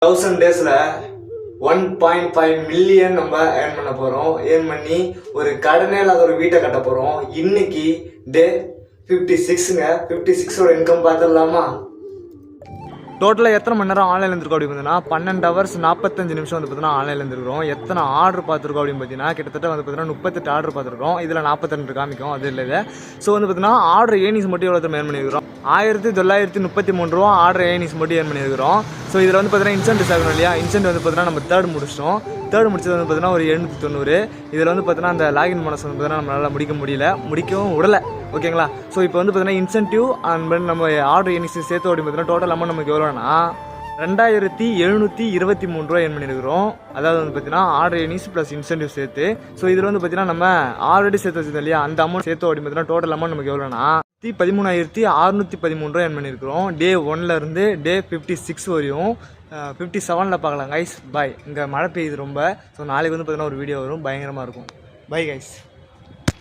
1000 daysல 1.5 million நம்ம earn பண்ண போறோம். ஏர்ன் பண்ணி ஒரு கடனே இல்லாத ஒரு வீட்டை கட்ட போறோம். இன்னைக்கு டே 56ங்க. 56ஓட இன்கம் பார்த்துடலாமா? டோட்டலாக எத்தனை மணி நேரம் ஆன்லைனில் இருந்திருக்கோம் அப்படின்னு பார்த்தீங்கன்னா 12 hours 45 நிமிஷம் வந்து பார்த்தீங்கன்னா ஆன்லைனில் இருந்திருக்கிறோம். எத்தனை ஆர்டர் பார்த்துருக்கோம் அப்படின்னு பார்த்தீங்கன்னா கிட்டத்தட்ட வந்து பார்த்தீங்கன்னா 38 ஆர்டர் பார்த்துருக்கோம். இதில் 42 காமிக்கும், அது இல்லை. ஸோ வந்து பார்த்தீங்கன்னா ஆர்டர் ஏர்னிங்ஸ் மட்டும் எவ்வளோ ஏர்ன் பண்ணியிருக்கிறோம்? 1933 ரூபா ஆர்டர் ஏர்னிங்ஸ் மட்டும் ஏர்ன் பண்ணியிருக்கிறோம். ஸோ இதில் வந்து பார்த்தீங்கன்னா இன்சென்டிவ்ஸ் ஆகணும் இல்லையா? இன்சென்டிவ் வந்து பார்த்தீங்கன்னா நம்ம தேர்ட் முடிச்சிட்டோம். தேர்ட் முடிச்சது வந்து பார்த்தீங்கன்னா ஒரு 790. இதில் வந்து பார்த்தீங்கன்னா அந்த லாகின் போனஸ் வந்து பார்த்தீங்கன்னா நம்மளால் முடிக்கவும் விடலை. ஓகேங்களா? ஸோ இப்போ வந்து பார்த்தீங்கன்னா இன்சென்டிவ் அண்ட் நம்ம ஆர்டர் ஏர்னிங்ஸ் சேர்த்து அப்படின்னு பார்த்தீங்கன்னா டோட்டல் அமௌண்ட் நமக்கு எவ்வளோனா 2723 ரூபா ஏர்ன் பண்ணியிருக்கிறோம். அதாவது வந்து பார்த்தீங்கன்னா ஆர்டர் ஏர்னிங்ஸ் ப்ளஸ் இன்சென்டிவ் சேர்த்து. ஸோ இதில் வந்து பார்த்தீங்கன்னா நம்ம ஆல்ரெடி சேர்த்து வச்சிருந்தோம் இல்லையா? அந்த அமௌண்ட் சேர்த்து அப்படின்னு பார்த்தீங்கன்னா டோட்டல் அமௌண்ட் நமக்கு எவ்வளோனா 13,613 ரூபா ஏர்ன் பண்ணியிருக்கிறோம். டே 1லேருந்து டே 56 வரையும். 57ல் பார்க்கலாம் கைஸ். பாய். இங்கே மழை பெய்யுது ரொம்ப. ஸோ நாளைக்கு வந்து பார்த்தீங்கன்னா ஒரு வீடியோ வரும், பயங்கரமாக இருக்கும். Bye guys.